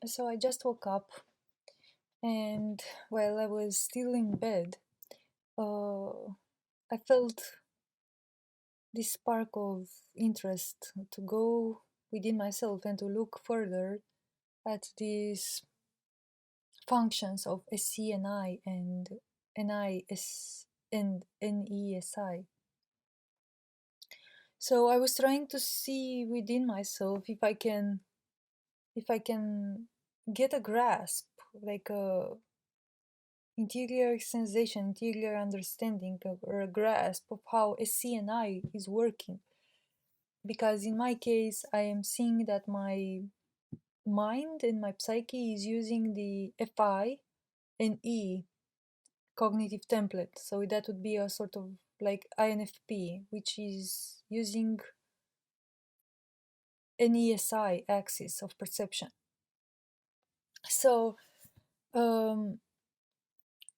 So I just woke up, and while I was still in bed, I felt this spark of interest to go within myself and to look further at these functions of SC and I and NIS and NESI. So I was trying to see within myself if I can get a grasp, like a interior sensation, interior understanding, or a grasp of how SCNI is working. Because in my case, I am seeing that my mind and my psyche is using the FI and E cognitive template. So that would be a sort of like INFP, which is using an ESI axis of perception. So um,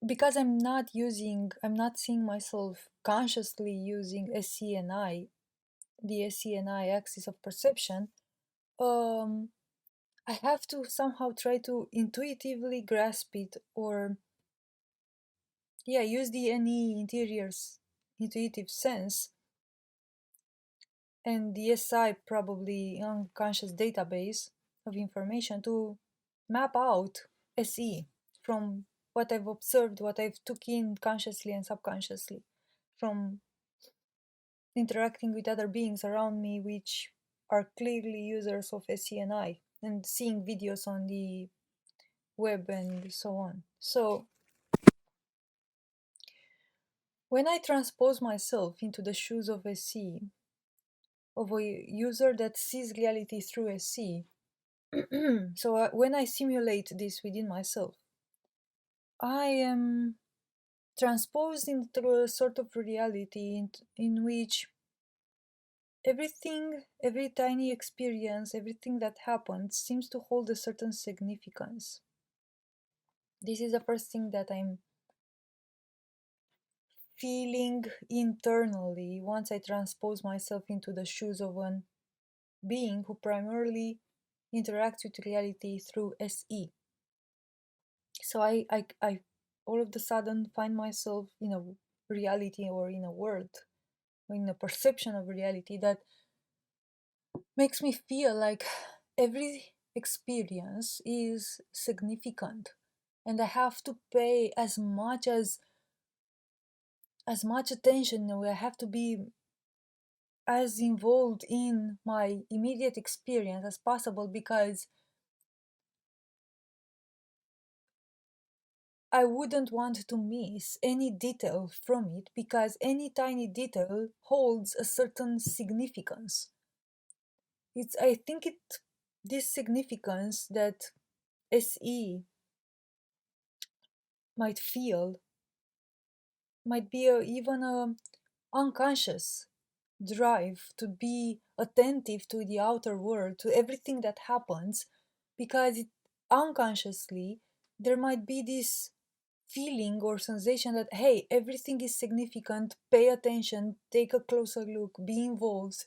because I'm not seeing myself consciously using SCNI, the SCNI axis of perception, um, I have to somehow try to intuitively grasp it, or use the NE interior's intuitive sense and the SI probably unconscious database of information to map out SE from what I've observed, what I've took in consciously and subconsciously from interacting with other beings around me, which are clearly users of SCNI, and seeing videos on the web and so on. So when I transpose myself into the shoes of SC, of a user that sees reality through SC, so when I simulate this within myself, I am transposed into a sort of reality in which everything, every tiny experience, everything that happens seems to hold a certain significance. This is the first thing that I'm feeling internally once I transpose myself into the shoes of a being who primarily interacts with reality through SE. So I all of a sudden find myself in a reality, or in a world, or in a perception of reality that makes me feel like every experience is significant, and I have to pay as much attention, or I have to be as involved in my immediate experience as possible, because I wouldn't want to miss any detail from it, because any tiny detail holds a certain significance. I think this significance that SE might feel might be even a unconscious drive to be attentive to the outer world, to everything that happens, because unconsciously there might be this feeling or sensation that, hey, everything is significant, pay attention, take a closer look, be involved,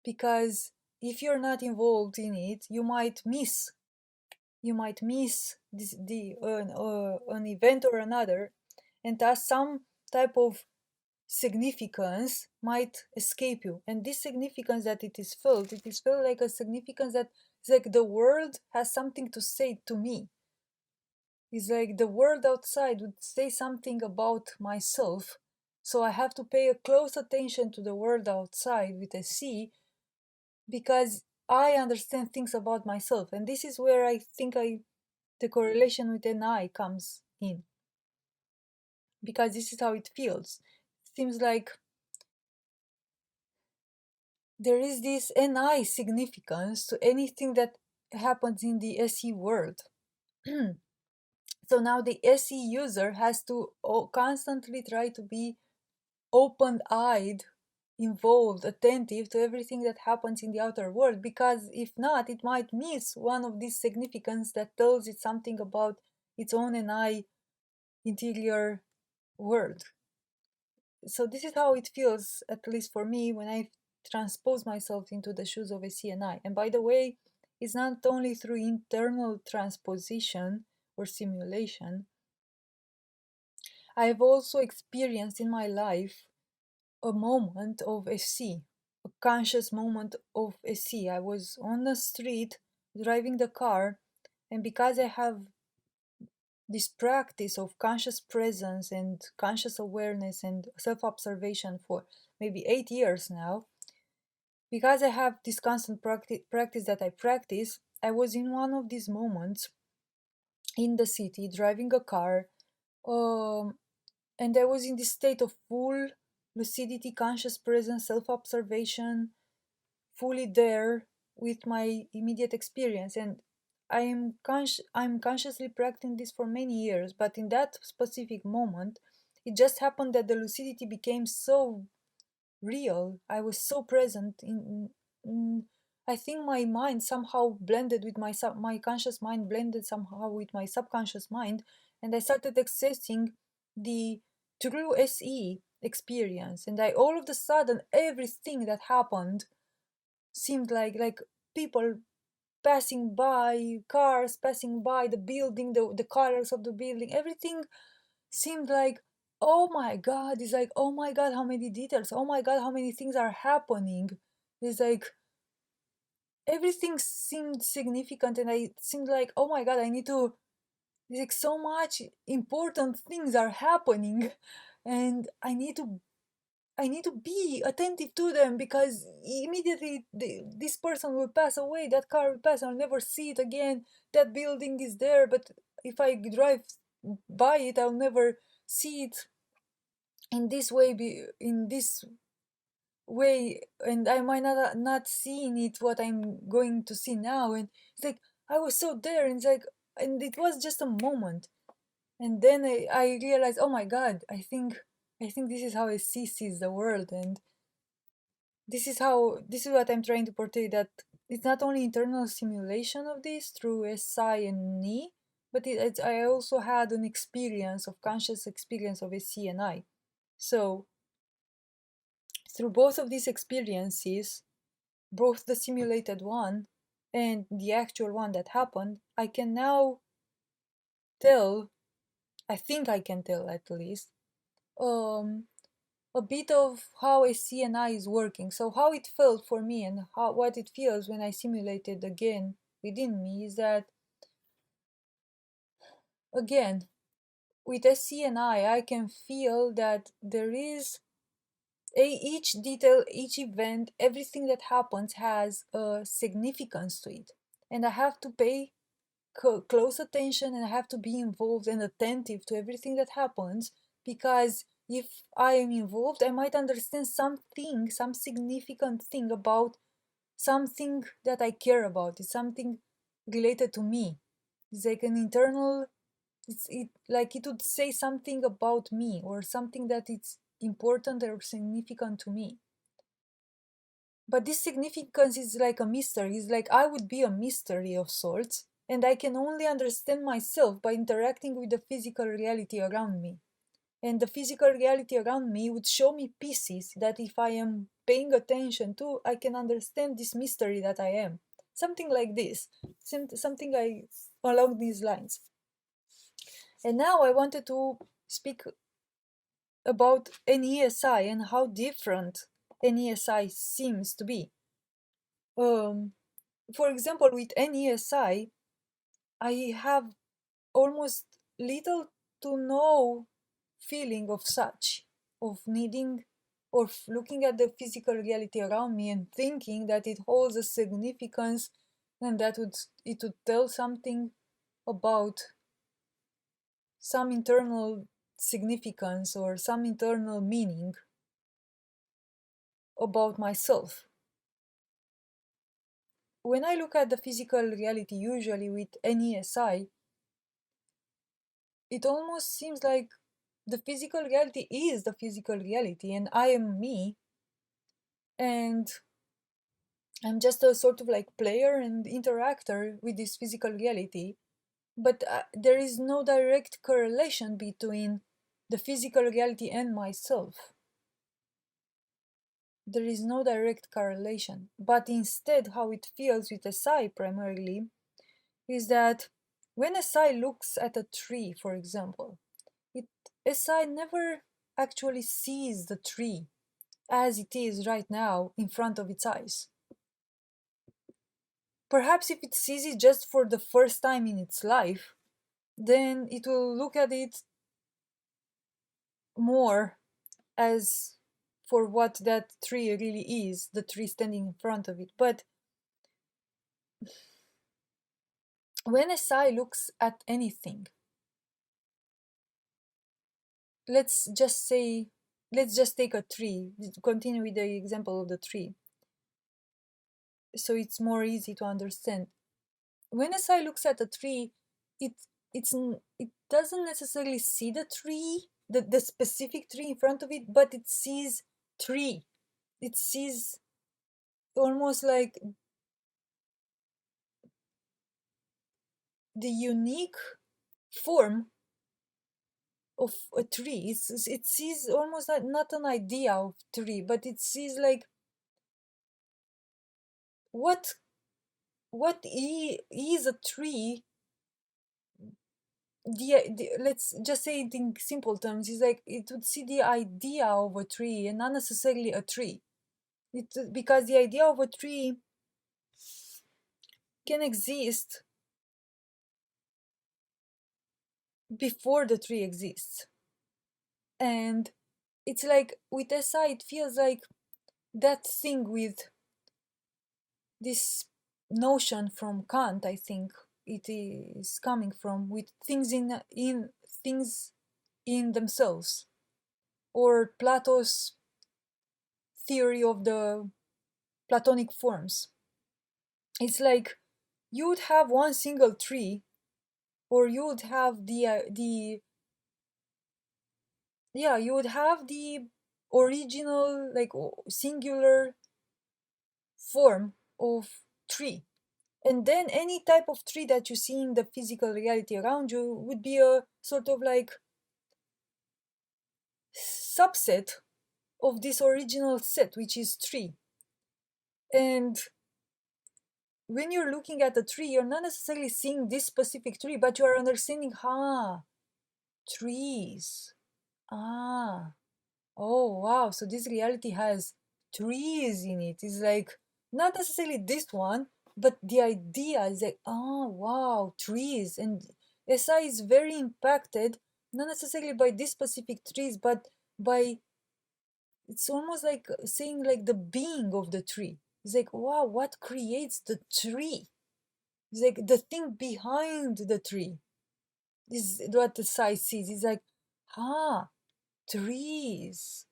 because if you're not involved in it, you might miss an event or another, and thus some type of significance might escape you. And this significance that it is felt like a significance that it's like the world has something to say to me. It's like the world outside would say something about myself, so I have to pay a close attention to the world outside with a C, because I understand things about myself. And this is where I think the correlation with an I comes in, because this is how it feels. It seems like there is this NI significance to anything that happens in the SE world. So now the SE user has to constantly try to be open-eyed, involved, attentive to everything that happens in the outer world, because if not, it might miss one of these significance that tells it something about its own NI interior world. So this is how it feels, at least for me, when I transpose myself into the shoes of a CNI. And by the way, is not only through internal transposition or simulation. I've also experienced in my life a moment of SC, a conscious moment of SC. I was on the street driving the car, and because I have this practice of conscious presence and conscious awareness and self observation for maybe 8 years now, because I have this constant practice that I practice, I was in one of these moments in the city driving a car, um, and I was in this state of full lucidity, conscious presence, self observation, fully there with my immediate experience. And I'm consciously practicing this for many years, but in that specific moment, it just happened that the lucidity became so real. I was so present in I think my mind somehow blended with my conscious mind blended somehow with my subconscious mind, and I started accessing the true SE experience. And I all of a sudden everything that happened seemed like people passing by, cars passing by, the building, the colors of the building, everything seemed like, oh my god, it's like, oh my god, how many details, oh my god, how many things are happening. It's like everything seemed significant, and I seemed like, oh my god, I need to, like, so much important things are happening, and I need to be attentive to them, because immediately this person will pass away, that car will pass, I'll never see it again, that building is there, but if I drive by it, I'll never see it in this way, in this way, and I might not seeing it what I'm going to see now. And it's like I was so there, and it's like, and it was just a moment, and then I realized, oh my god, I think this is how I sees the world. And this is what I'm trying to portray, that it's not only internal simulation of this through SI and NI, but I also had an experience of conscious experience of SC and I. So through both of these experiences, both the simulated one and the actual one that happened, I can now tell, I think I can tell at least, um, a bit of how a CNI is working. So how it felt for me, and what it feels when I simulated again within me, is that, again, with a CNI, I can feel that there is each detail, each event, everything that happens has a significance to it. And I have to pay close attention, and I have to be involved and attentive to everything that happens, because if I am involved, I might understand something, some significant thing about something that I care about. It's something related to me. It's like an internal, like it would say something about me, or something that it's important or significant to me. But this significance is like a mystery. It's like I would be a mystery of sorts, and I can only understand myself by interacting with the physical reality around me. And the physical reality around me would show me pieces that, if I am paying attention to, I can understand this mystery that I am. Something like this. Something along these lines. And now I wanted to speak about NESI and how different NESI seems to be. For example, with NESI, I have almost little to no feeling of such, of needing or looking at the physical reality around me and thinking that it holds a significance, and that it would tell something about some internal significance or some internal meaning about myself. When I look at the physical reality, usually with NESI, it almost seems like the physical reality is the physical reality, and I am me, and I'm just a sort of like player and interactor with this physical reality. But there is no direct correlation between the physical reality and myself. there is no direct correlation. But instead, how it feels with SI primarily is that when SI looks at a tree, for example, SI never actually sees the tree as it is right now in front of its eyes. Perhaps if it sees it just for the first time in its life, then it will look at it more as for what that tree really is, the tree standing in front of it. But when SI looks at anything, let's just take a tree, continue with the example of the tree, so it's more easy to understand. When SI looks at a tree, it it doesn't necessarily see the tree, the specific tree in front of it, but it sees tree. It sees almost like the unique form of a tree. It sees almost like not an idea of tree, but it sees like what is a tree. Let's just say it in simple terms, is like it would see the idea of a tree and not necessarily a tree. Because the idea of a tree can exist before the tree exists. And it's like with SI, it feels like that thing with this notion from Kant, I think it is coming from, with things in things in themselves, or Plato's theory of the Platonic forms. It's like you would have one single tree, or you would have you would have the original, like singular form of tree, and then any type of tree that you see in the physical reality around you would be a sort of like subset of this original set, which is tree. And when you're looking at a tree, you're not necessarily seeing this specific tree, but you are understanding, trees. Ah, oh wow, so this reality has trees in it. It's like not necessarily this one, but the idea is like, oh wow, trees. And SI is very impacted, not necessarily by these specific trees, but by, it's almost like saying like the being of the tree. It's like, wow, what creates the tree? It's like the thing behind the tree is what the SI sees. It's like, trees.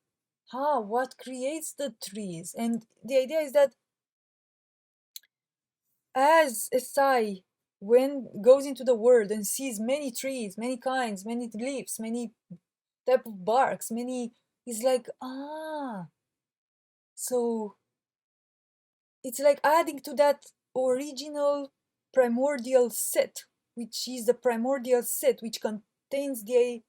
What creates the trees? And the idea is that as SI when goes into the world and sees many trees, many kinds, many leaves, many type of barks, many, is like, so it's like adding to that original primordial set, which is the primordial set which contains the,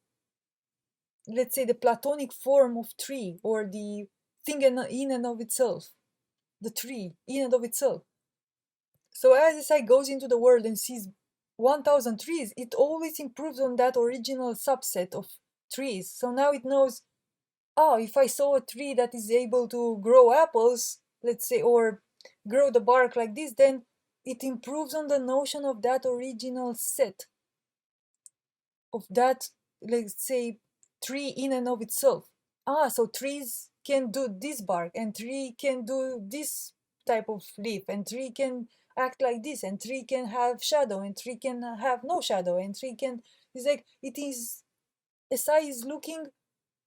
let's say, the Platonic form of tree, or the thing in and of itself, the tree in and of itself. So as SI goes into the world and sees 1000 trees, it always improves on that original subset of trees. So now it knows, if I saw a tree that is able to grow apples, let's say, or grow the bark like this, then it improves on the notion of that original set of that, let's say, tree in and of itself. So trees can do this bark, and tree can do this type of leaf, and tree can act like this, and tree can have shadow, and tree can have no shadow, and tree can, it's like it is, SI is looking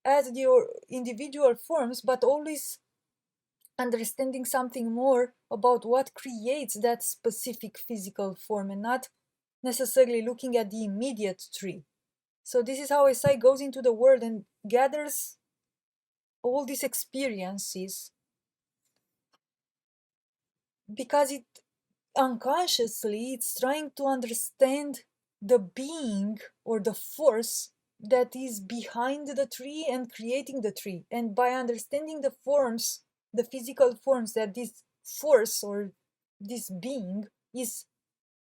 at the individual forms, but always understanding something more about what creates that specific physical form, and not necessarily looking at the immediate tree. So this is how SI goes into the world and gathers all these experiences, because it unconsciously it's trying to understand the being or the force that is behind the tree and creating the tree. And by understanding the forms the physical forms that this force or this being is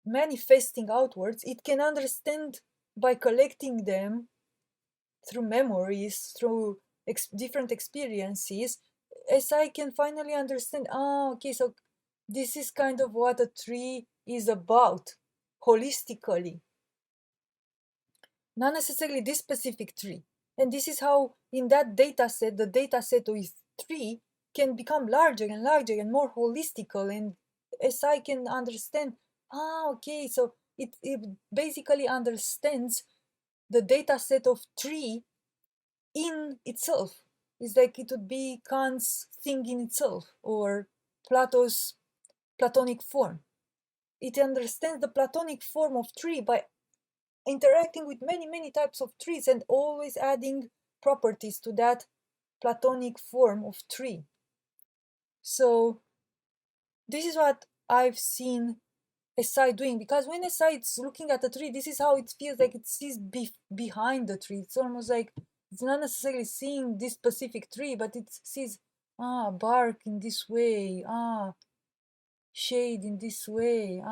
manifesting outwards, it can understand by collecting them through memories, through different experiences, as I can finally understand, okay, so this is kind of what a tree is about, holistically. Not necessarily this specific tree. And this is how, in that data set, the data set with tree can become larger and larger and more holistical. And as I can understand, okay, so it basically understands the data set of tree in itself. It's like it would be Kant's thing in itself, or Plato's Platonic form. It understands the Platonic form of tree by interacting with many, many types of trees and always adding properties to that Platonic form of tree. So this is what I've seen SI doing, because when SI is looking at a tree, this is how it feels like it sees behind the tree. It's almost like it's not necessarily seeing this specific tree, but it sees bark in this way, shade in this way,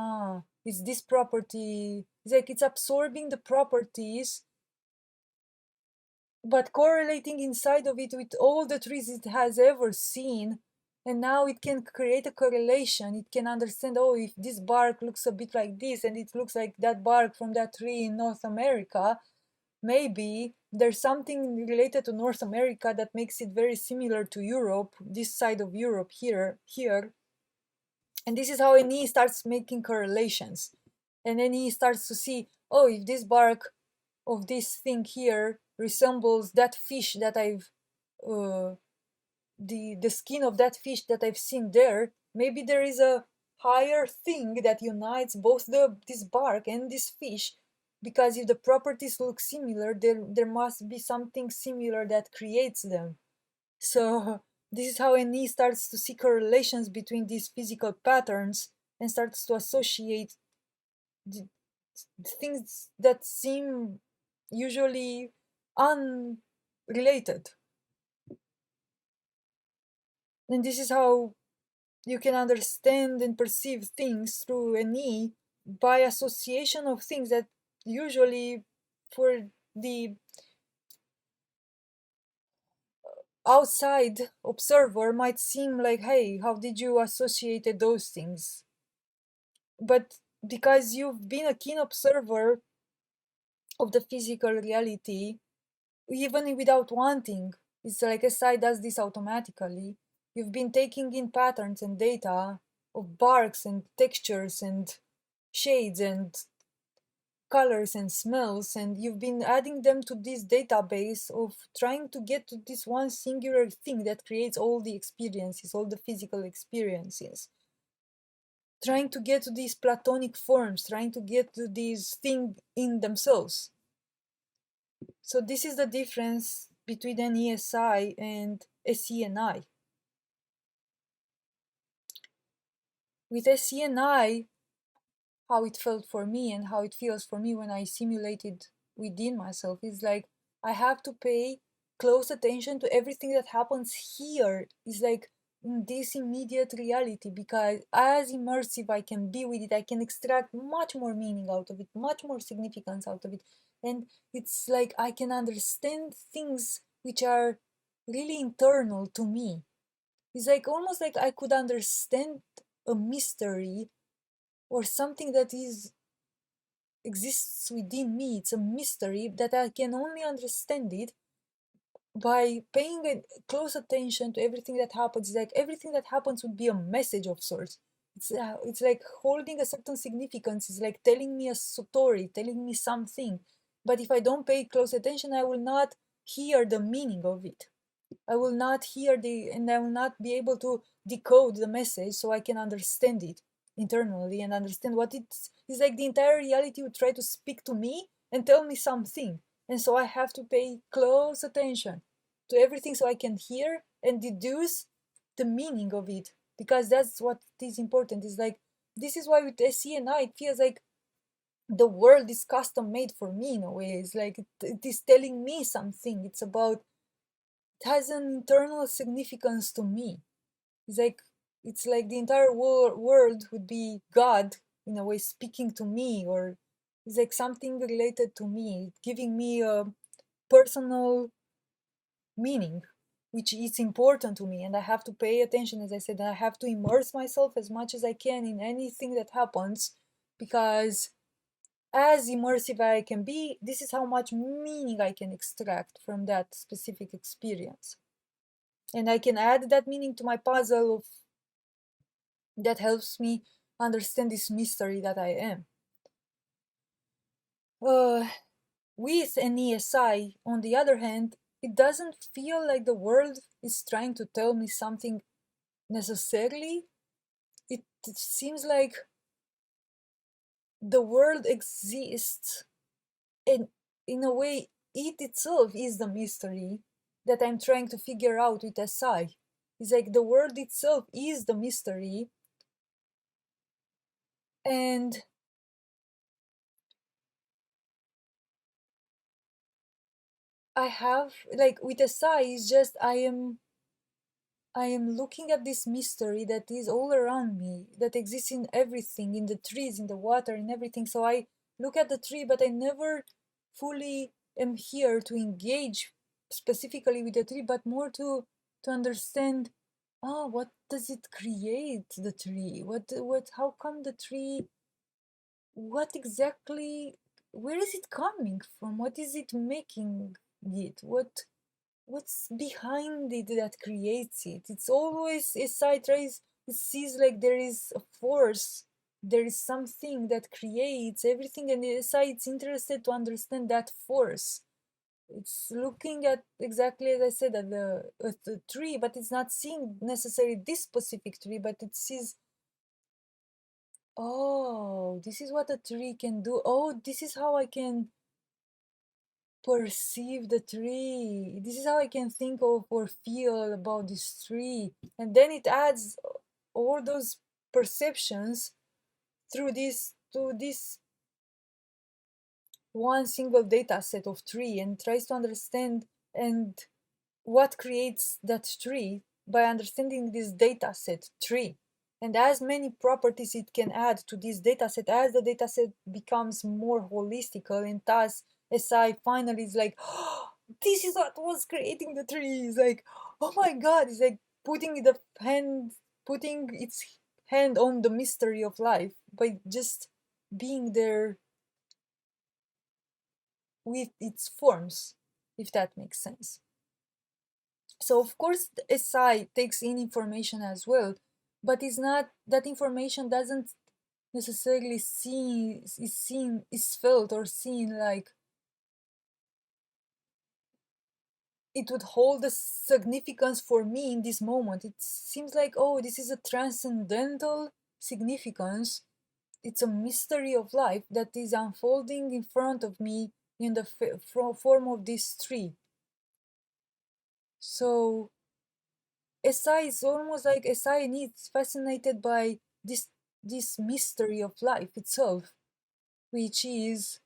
it's this property. It's like it's absorbing the properties but correlating inside of it with all the trees it has ever seen. And now it can create a correlation. It can understand, oh, if this bark looks a bit like this and it looks like that bark from that tree in North America, maybe there's something related to North America that makes it very similar to Europe, this side of Europe here. And this is how he starts making correlations. And then he starts to see, oh, if this bark of this thing here resembles that fish that I've the skin of that fish that I've seen there, maybe there is a higher thing that unites both this bark and this fish, because if the properties look similar, there must be something similar that creates them. So this is how NE starts to see correlations between these physical patterns and starts to associate the things that seem usually unrelated. And this is how you can understand and perceive things through NE, by association of things that usually for the outside observer might seem like, hey, how did you associate those things? But because you've been a keen observer of the physical reality, even without wanting, it's like SI does this automatically. You've been taking in patterns and data of barks and textures and shades and colors and smells, and you've been adding them to this database of trying to get to this one singular thing that creates all the experiences, all the physical experiences. Trying to get to these Platonic forms, trying to get to these things in themselves. So this is the difference between an ESI and SENI. With SENI, how it felt for me and how it feels for me when I simulated within myself is like I have to pay close attention to everything that happens here. It's like in this immediate reality, because as immersive I can be with it, I can extract much more meaning out of it, much more significance out of it. And it's like I can understand things which are really internal to me. It's like almost like I could understand a mystery or something that exists within me. It's a mystery that I can only understand it by paying close attention to everything that happens. Like everything that happens would be a message of sorts. It's like holding a certain significance. It's like telling me a story, telling me something. But if I don't pay close attention, I will not hear the meaning of it. I will not hear and I will not be able to decode the message so I can understand it internally and understand what it's like. The entire reality would try to speak to me and tell me something. And so I have to pay close attention to everything so I can hear and deduce the meaning of it, because that's what is important. Is like, this is why with SE and I, it feels like the world is custom made for me in a way. It's like it is telling me something. It's about, it has an internal significance to me. It's like the entire world would be God in a way speaking to me, or it's like something related to me, giving me a personal meaning, which is important to me, and I have to pay attention, as I said, and I have to immerse myself as much as I can in anything that happens, because as immersive I can be, this is how much meaning I can extract from that specific experience. And I can add that meaning to my puzzle of that helps me understand this mystery that I am. With an ESI, on the other hand, it doesn't feel like the world is trying to tell me something necessarily. It seems like the world exists, and in a way, it itself is the mystery that I'm trying to figure out with SI. It's like the world itself is the mystery, and I have, like, with SI, it's just I am looking at this mystery that is all around me, that exists in everything, in the trees, in the water, in everything. So I look at the tree, but I never fully am here to engage specifically with the tree, but more to understand, oh, what does it create, the tree? How come the tree, what exactly, where is it coming from? What is it making it? What's behind it that creates it? It's always a side race. It sees like there is a force, there is something that creates everything, and it's interested to understand that force. It's looking at, exactly as I said, at the tree, but it's not seeing necessarily this specific tree, but it sees, oh, this is what a tree can do. Oh, this is how I can perceive the tree. This is how I can think of or feel about this tree. And then it adds all those perceptions through this to this one single data set of tree, and tries to understand and what creates that tree by understanding this data set tree, and as many properties it can add to this data set as the data set becomes more holistical, and thus SI finally is like, oh, this is what was creating the tree. It's like, oh my god, it's like putting its hand on the mystery of life by just being there with its forms, if that makes sense. So of course the SI takes in information as well, but it's not that information doesn't necessarily is felt or seen like it would hold a significance for me in this moment. It seems like, oh, this is a transcendental significance. It's a mystery of life that is unfolding in front of me in the form of this tree. So SI is almost like SI needs fascinated by this mystery of life itself, which is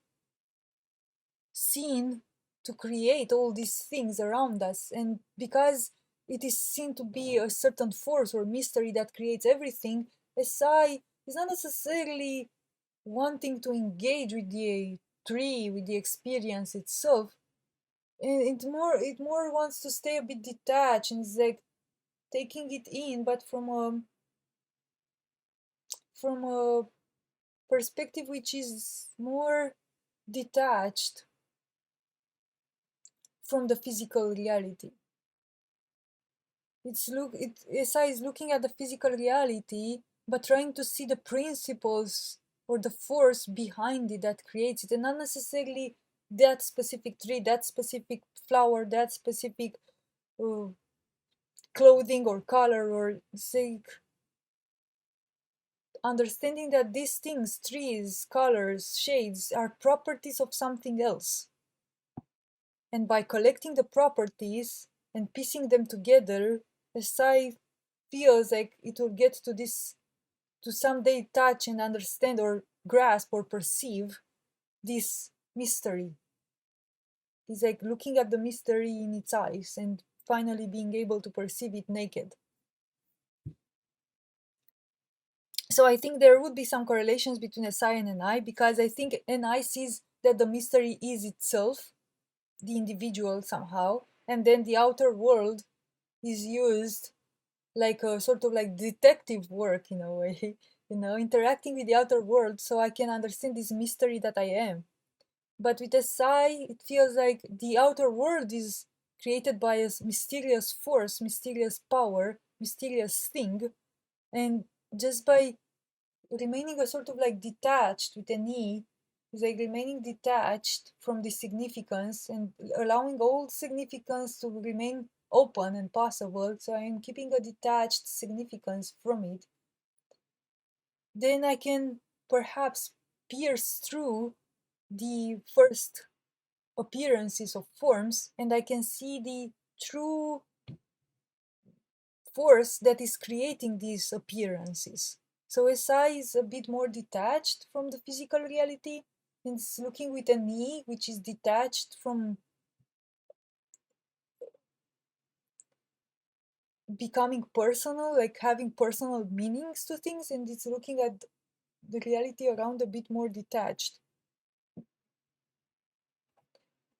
seen to create all these things around us. And because it is seen to be a certain force or mystery that creates everything, SI is not necessarily wanting to engage with the tree, with the experience itself. And it more wants to stay a bit detached, and it's like taking it in, but from a perspective which is more detached from the physical reality. SI is looking at the physical reality, but trying to see the principles or the force behind it that creates it, and not necessarily that specific tree, that specific flower, that specific uh, clothing or color, or say understanding that these things, trees, colors, shades, are properties of something else. And by collecting the properties and piecing them together, SI feels like it will get to this, to someday touch and understand or grasp or perceive this mystery. It's like looking at the mystery in its eyes and finally being able to perceive it naked. So I think there would be some correlations between SI and NI, because I think NI sees that the mystery is itself, the individual somehow, and then the outer world is used like a sort of like detective work in a way, interacting with the outer world so I can understand this mystery that I am. But with SI, it feels like the outer world is created by a mysterious force, mysterious power, mysterious thing, and just by remaining a sort of like detached with an E, is like remaining detached from the significance and allowing all significance to remain open and possible. So I am keeping a detached significance from it. Then I can perhaps pierce through the first appearances of forms, and I can see the true force that is creating these appearances. So SI is a bit more detached from the physical reality, and it's looking with an E, which is detached from becoming personal, like having personal meanings to things, and it's looking at the reality around a bit more detached.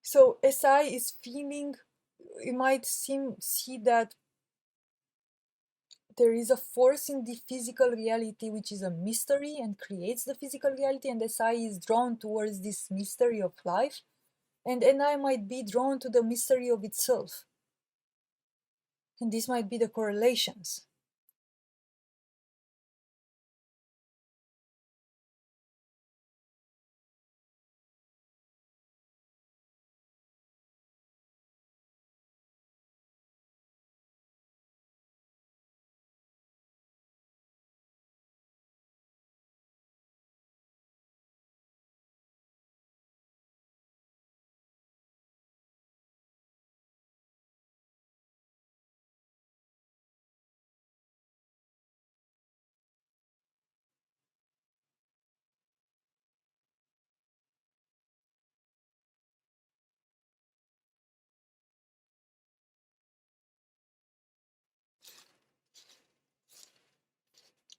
So SI is feeling, you might see that there is a force in the physical reality which is a mystery and creates the physical reality, and SI is drawn towards this mystery of life, and NI might be drawn to the mystery of itself. And these might be the correlations.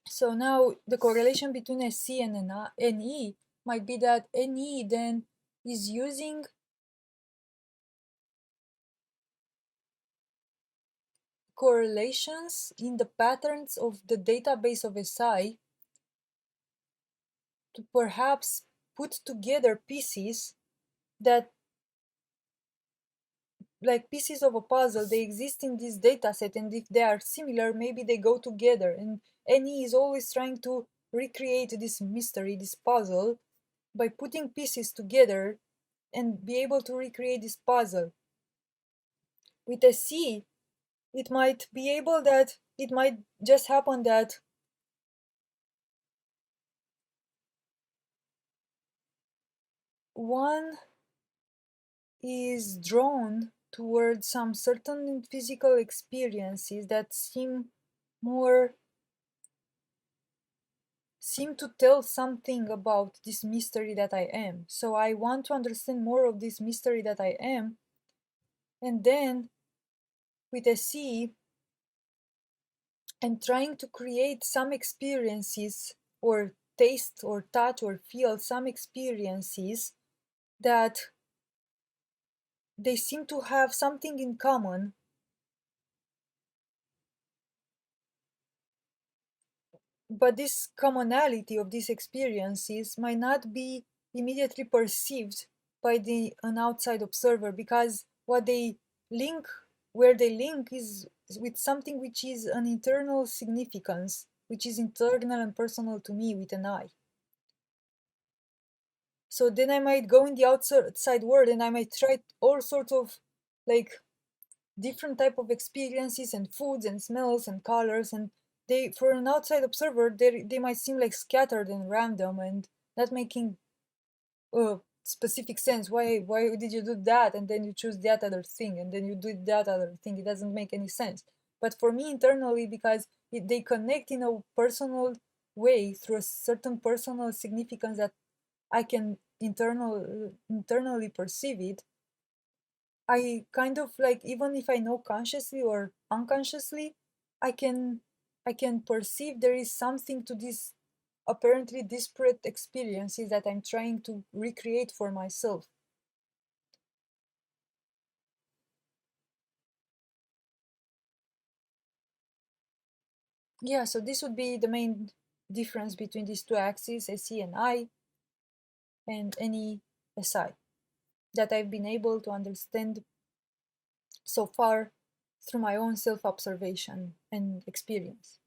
So now the correlation between SC and NE might be that NE then is using correlations in the patterns of the database of SI to perhaps put together pieces that, like pieces of a puzzle, they exist in this data set, and if they are similar, maybe they go together. And NE is always trying to recreate this mystery, this puzzle, by putting pieces together and be able to recreate this puzzle. With a C, it might be able that it might just happen that one is drawn towards some certain physical experiences that more seem to tell something about this mystery that I am. So I want to understand more of this mystery that I am. And then with a C, I'm trying to create some experiences, or taste or touch or feel some experiences that they seem to have something in common, but this commonality of these experiences might not be immediately perceived by an outside observer, because what they link where they link is with something which is an internal significance, which is internal and personal to me with an I. So then I might go in the outside world and I might try all sorts of like different type of experiences and foods and smells and colors, and they, for an outside observer, they might seem like scattered and random and not making specific sense. Why did you do that and then you choose that other thing and then you do that other thing? It doesn't make any sense. But for me internally, because they connect in a personal way through a certain personal significance that I can internally perceive it, I kind of like, even if I know consciously or unconsciously, I can I can perceive there is something to this apparently disparate experiences that I'm trying to recreate for myself. Yeah, so this would be the main difference between these two axes, SE and I, and any SI, that I've been able to understand so far through my own self observation and experience.